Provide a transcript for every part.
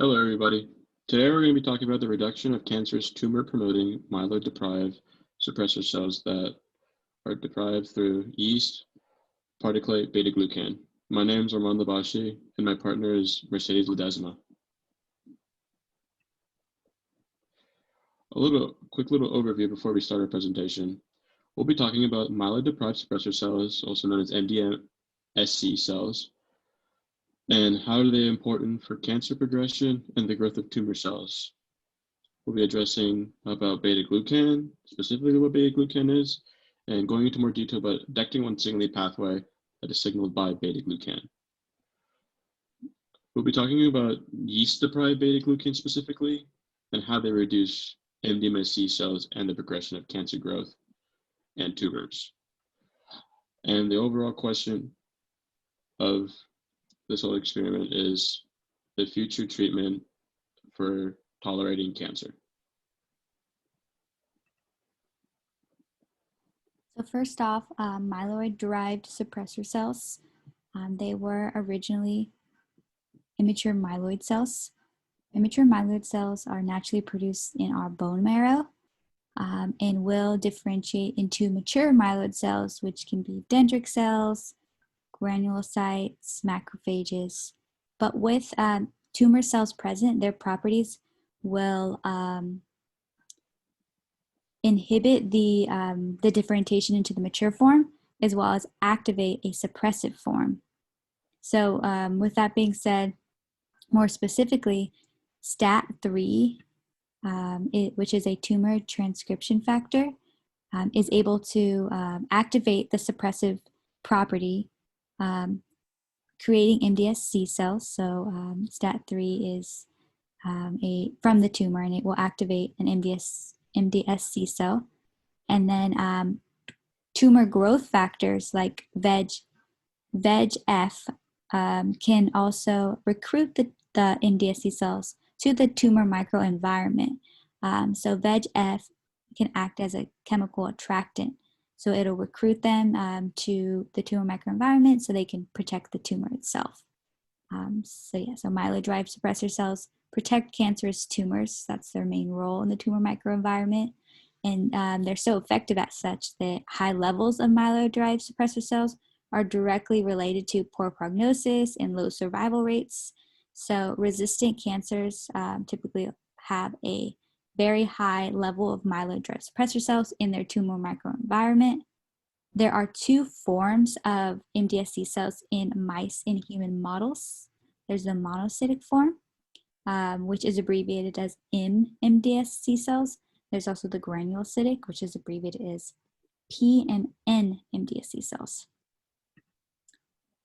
Hello, everybody. Today we're going to be talking about the reduction of cancerous tumor-promoting myeloid-derived suppressor cells that are deprived through yeast particulate beta-glucan. My name is Armaan Lebaschi, and my partner is Mercedez Ledezma. Quick little overview before we start our presentation. We'll be talking about myeloid-deprived suppressor cells, also known as MDSC cells, and how are they important for cancer progression and the growth of tumor cells. We'll be addressing about beta-glucan, specifically what beta-glucan is, and going into more detail about DECT1 signaling pathway that is signaled by beta-glucan. We'll be talking about yeast-deprived beta-glucan specifically, and how they reduce MDSC cells and the progression of cancer growth and tumors. And the overall question of this whole experiment is the future treatment for tolerating cancer. So first off, myeloid-derived suppressor cells. They were originally immature myeloid cells. Immature myeloid cells are naturally produced in our bone marrow and will differentiate into mature myeloid cells, which can be dendritic cells, granulocytes, macrophages. But with tumor cells present, their properties will inhibit the differentiation into the mature form, as well as activate a suppressive form. So with that being said, more specifically, STAT3, which is a tumor transcription factor, is able to activate the suppressive property, creating MDSC cells. So STAT3 is from the tumor, and it will activate an MDSC cell. And then tumor growth factors like VEGF can also recruit the MDSC cells to the tumor microenvironment. So VEGF can act as a chemical attractant. So it'll recruit them to the tumor microenvironment so they can protect the tumor itself. So myeloid-derived suppressor cells protect cancerous tumors. That's their main role in the tumor microenvironment. And they're so effective as such that high levels of myeloid-derived suppressor cells are directly related to poor prognosis and low survival rates. So resistant cancers typically have a very high level of myeloid-derived suppressor cells in their tumor microenvironment. There are two forms of MDSC cells in mice and human models. There's the monocytic form, which is abbreviated as MDSC cells. There's also the granulocytic, which is abbreviated as P and N MDSC cells.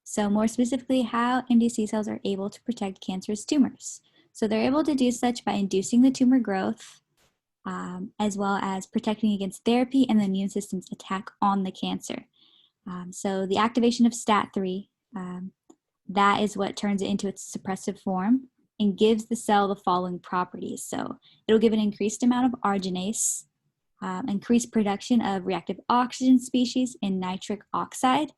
So more specifically, how MDSC cells are able to protect cancerous tumors. So they're able to do such by inducing the tumor growth, as well as protecting against therapy and the immune system's attack on the cancer. So the activation of STAT3, that is what turns it into its suppressive form and gives the cell the following properties. So it'll give an increased amount of arginase, increased production of reactive oxygen species and nitric oxide,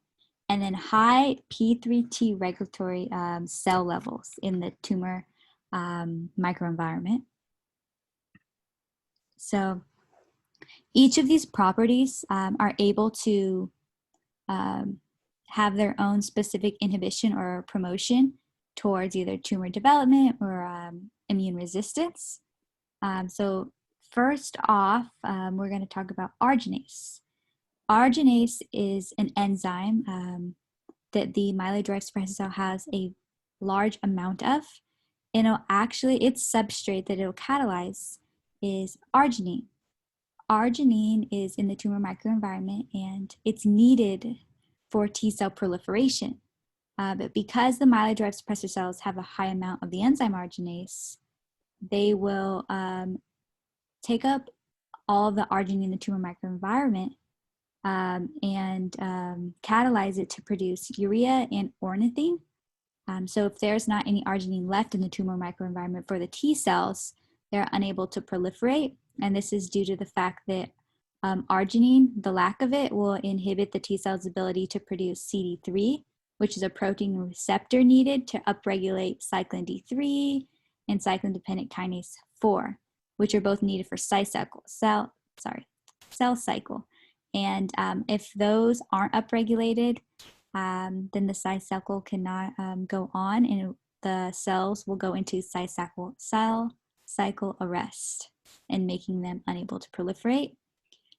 and then high P3T regulatory cell levels in the tumor microenvironment. So each of these properties are able to have their own specific inhibition or promotion towards either tumor development or immune resistance. So first off, we're going to talk about arginase. Arginase is an enzyme that the myeloid-derived suppressor cell has a large amount of. And its substrate that it'll catalyze is arginine. Arginine is in the tumor microenvironment, and it's needed for T cell proliferation. But because the myeloid-derived suppressor cells have a high amount of the enzyme arginase, they will take up all of the arginine in the tumor microenvironment and catalyze it to produce urea and ornithine. So if there's not any arginine left in the tumor microenvironment for the T cells, they're unable to proliferate. And this is due to the fact that arginine, the lack of it, will inhibit the T cell's ability to produce CD3, which is a protein receptor needed to upregulate cyclin D3 and cyclin-dependent kinase 4, which are both needed for cell cycle. And if those aren't upregulated, then the cell cannot go on, and the cells will go into cell cycle arrest and making them unable to proliferate.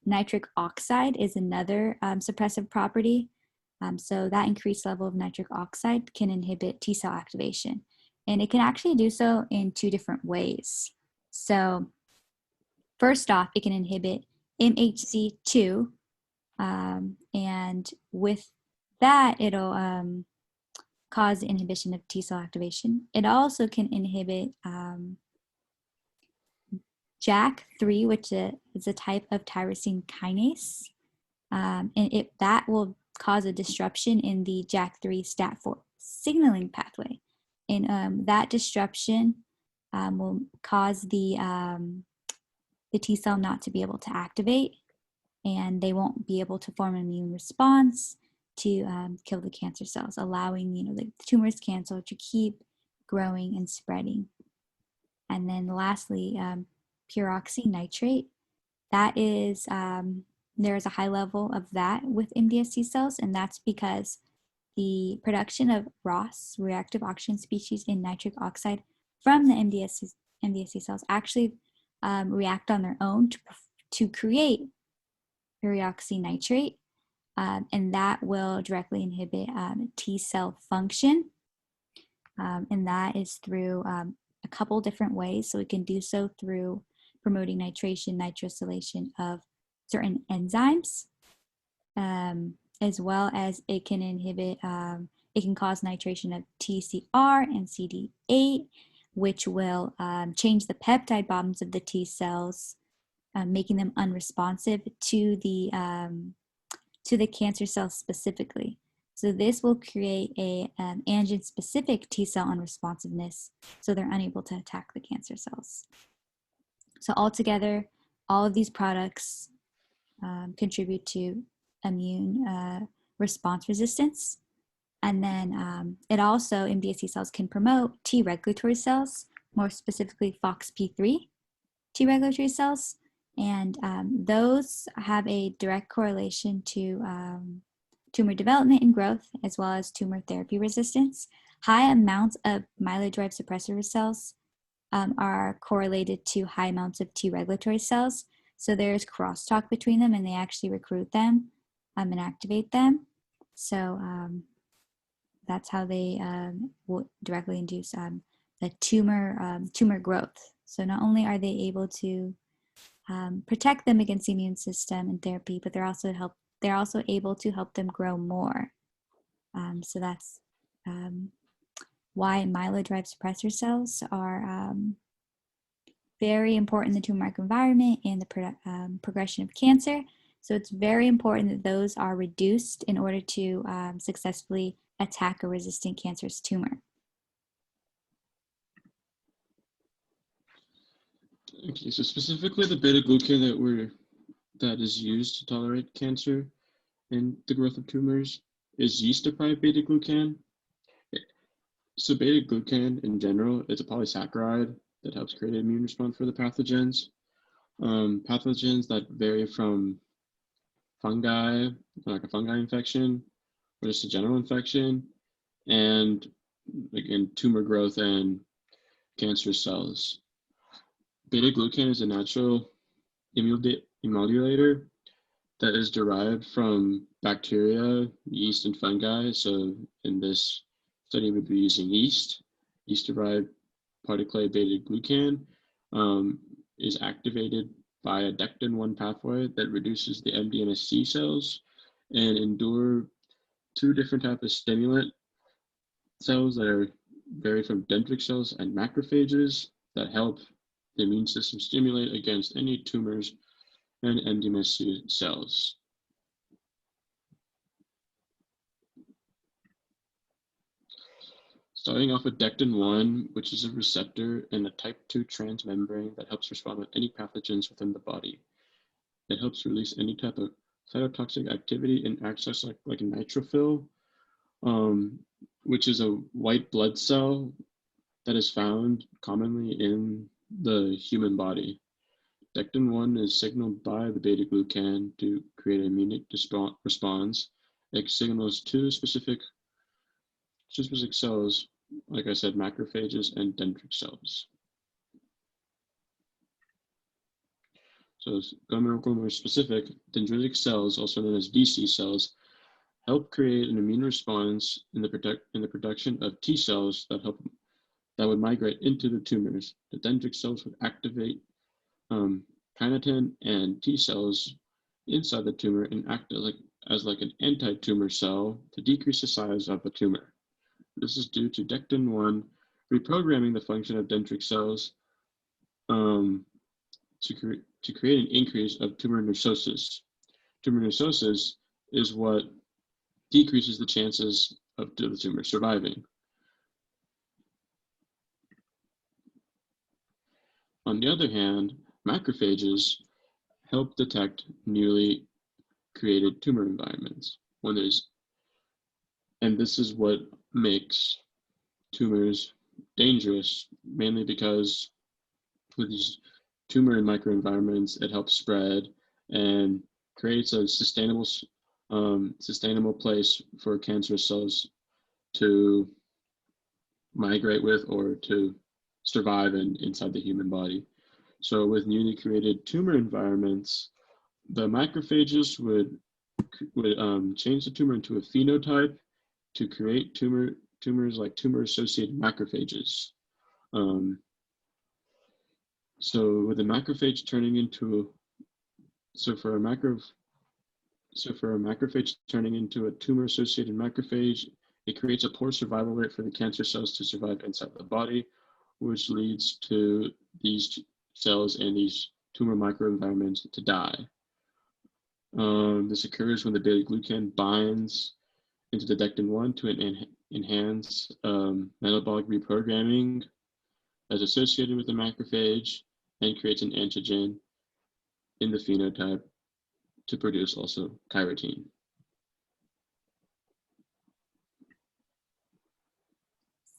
Nitric oxide is another suppressive property. So that increased level of nitric oxide can inhibit T cell activation. And it can actually do so in two different ways. So first off, it can inhibit MHC2, and with that, it'll cause inhibition of T cell activation. It also can inhibit JAK3, which is a type of tyrosine kinase, and that will cause a disruption in the JAK3 STAT4 signaling pathway. And that disruption will cause the T cell not to be able to activate, and they won't be able to form an immune response to kill the cancer cells, allowing the tumor's cancer to keep growing and spreading. And then lastly, peroxynitrate. That is, there is a high level of that with MDSC cells, and that's because the production of ROS, reactive oxygen species, in nitric oxide from the MDSC cells actually react on their own to create peroxynitrate, and that will directly inhibit T cell function, and that is through a couple different ways. So it can do so through promoting nitration, nitrosylation of certain enzymes, as well as it can inhibit, it can cause nitration of TCR and CD8, which will change the peptide bonds of the T cells, making them unresponsive to the cancer cells specifically. So this will create a antigen-specific T cell unresponsiveness, so they're unable to attack the cancer cells. So altogether, all of these products contribute to immune response resistance. And then it also, MDSC cells can promote T regulatory cells, more specifically FOXP3 T regulatory cells. And those have a direct correlation to tumor development and growth, as well as tumor therapy resistance. High amounts of myeloid-derived suppressor cells are correlated to high amounts of T regulatory cells. So there's crosstalk between them, and they actually recruit them and activate them. So that's how they will directly induce the tumor growth. So not only are they able to protect them against the immune system and therapy, but they're also able to help them grow more. So that's why myeloid-derived suppressor cells are very important in the tumor microenvironment and the progression of cancer. So it's very important that those are reduced in order to successfully attack a resistant cancerous tumor. Okay, so specifically the beta-glucan that is used to tolerate cancer and the growth of tumors is yeast-deprived beta-glucan. So beta-glucan in general is a polysaccharide that helps create an immune response for the pathogens. Pathogens that vary from fungi, like a fungi infection, or just a general infection, and again, tumor growth and cancer cells. Beta-glucan is a natural emulgator that is derived from bacteria, yeast, and fungi. So in this study, we'd be using yeast. Yeast-derived particulate beta-glucan is activated by a 𝛃-1 pathway that reduces the MDMSC cells and endure two different types of stimulant cells that vary from dendritic cells and macrophages that help the immune system stimulate against any tumors and MDMSC cells. Starting off with 𝛃-1, which is a receptor in a type 2 transmembrane that helps respond with any pathogens within the body. It helps release any type of cytotoxic activity and acts like a neutrophil, which is a white blood cell that is found commonly in the human body. Dectin-1 is signaled by the beta-glucan to create an immune response. It signals two specific cells, like I said, macrophages and dendritic cells. So going more specific, dendritic cells, also known as DC cells, help create an immune response in the production of T cells that would migrate into the tumors. The dendritic cells would activate kinetin and T cells inside the tumor and act as an anti-tumor cell to decrease the size of the tumor. This is due to Dectin-1 reprogramming the function of dendritic cells to create an increase of tumor necrosis. Tumor necrosis is what decreases the chances of the tumor surviving. On the other hand, macrophages help detect newly created tumor environments and this is what makes tumors dangerous, mainly because with these tumor microenvironments, it helps spread and creates a sustainable place for cancerous cells to migrate with or to survive inside the human body. So with newly created tumor environments, the macrophages would change the tumor into a phenotype to create tumors like tumor-associated macrophages. So with a macrophage turning into for a macrophage turning into a tumor-associated macrophage, it creates a poor survival rate for the cancer cells to survive inside the body, which leads to these cells and these tumor microenvironments to die. This occurs when the beta-glucan binds into the Dectin-1 to enhance metabolic reprogramming as associated with the macrophage and creates an antigen in the phenotype to produce also chirotine.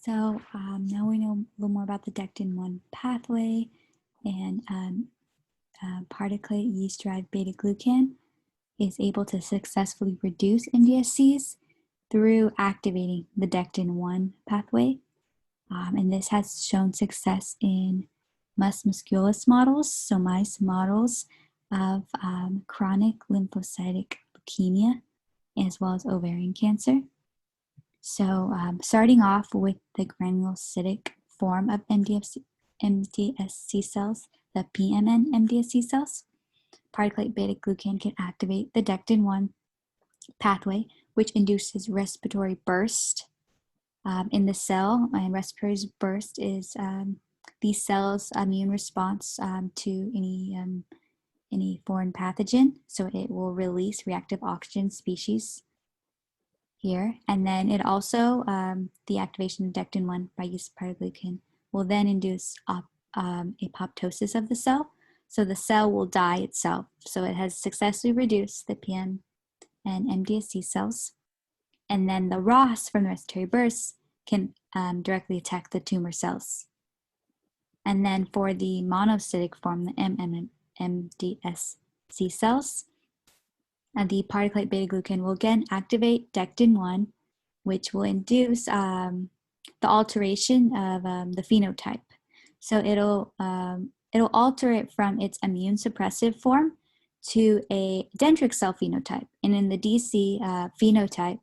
So now we know a little more about the Dectin-1 pathway, and particulate yeast-derived beta-glucan is able to successfully reduce MDSCs through activating the Dectin-1 pathway. And this has shown success in musculus models, so mice models of chronic lymphocytic leukemia, as well as ovarian cancer. So starting off with the granulocytic form of MDSC cells, the PMN MDSC cells, particulate beta-glucan can activate the Dectin-1 pathway, which induces respiratory burst in the cell. And respiratory burst is the cell's immune response to any foreign pathogen. So it will release reactive oxygen species here. And then it also, the activation of Dectin-1 by yeast particulate will then induce apoptosis of the cell. So the cell will die itself. So it has successfully reduced the PM and MDSC cells. And then the ROS from the respiratory bursts can directly attack the tumor cells. And then for the monocytic form, the MDSC cells, the particulate beta-glucan will again activate Dectin-1, which will induce the alteration of the phenotype. So it'll alter it from its immune suppressive form to a dendritic cell phenotype. And in the DC phenotype,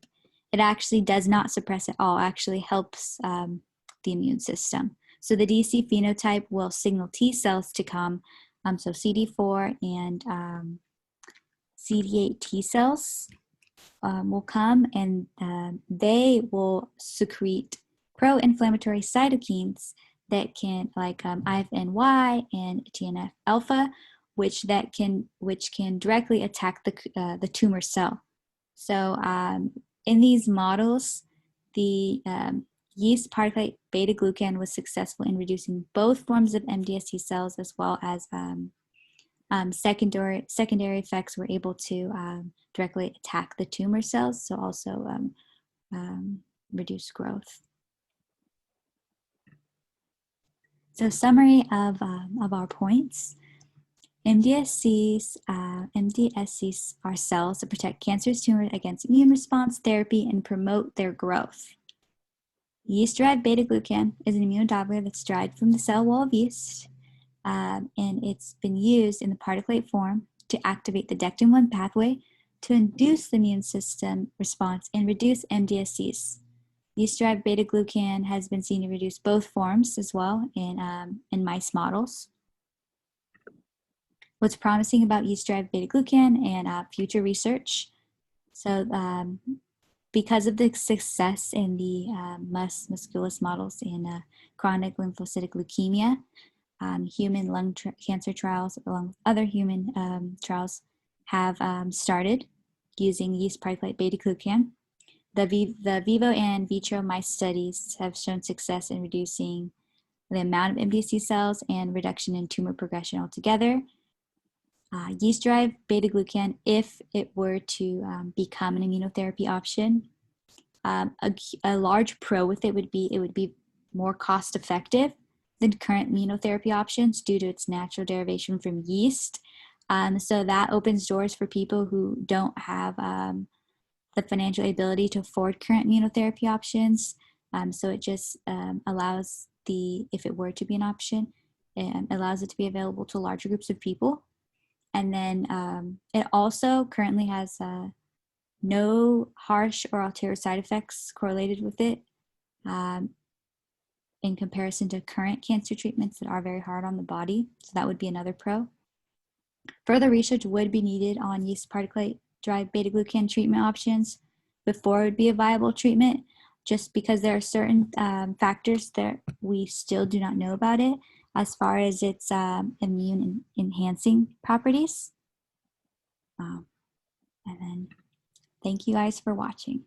it actually does not suppress at all, actually helps the immune system. So the DC phenotype will signal T cells to come, so CD4 and CD8 T cells will come, and they will secrete pro-inflammatory cytokines that can, like IFNY and TNF alpha, which can directly attack the tumor cell. So in these models, the yeast particulate beta-glucan was successful in reducing both forms of MDSC cells, as well as secondary effects were able to directly attack the tumor cells, so also reduce growth. So summary of our points. MDSCs are cells that protect cancerous tumors against immune response therapy and promote their growth. Yeast-derived beta-glucan is an immunodoubler that's derived from the cell wall of yeast, and it's been used in the particulate form to activate the 𝛃-1 pathway to induce the immune system response and reduce MDSCs. Yeast-derived beta-glucan has been seen to reduce both forms as well in mice models. What's promising about yeast-derived beta-glucan and future research? So because of the success in the musculus models in chronic lymphocytic leukemia, human lung cancer trials, along with other human trials, have started using yeast particulate beta-glucan. The vivo and vitro mice studies have shown success in reducing the amount of MDSC cells and reduction in tumor progression altogether. Yeast-derived beta-glucan, if it were to become an immunotherapy option, a large pro with it would be more cost-effective than current immunotherapy options due to its natural derivation from yeast. So that opens doors for people who don't have the financial ability to afford current immunotherapy options. So it just allows if it were to be an option, it allows it to be available to larger groups of people. And then it also currently has no harsh or alternative side effects correlated with it in comparison to current cancer treatments that are very hard on the body. So that would be another pro. Further research would be needed on yeast particulate-derived beta-glucan treatment options before it would be a viable treatment, just because there are certain factors that we still do not know about it as far as its immune enhancing properties. And then thank you guys for watching.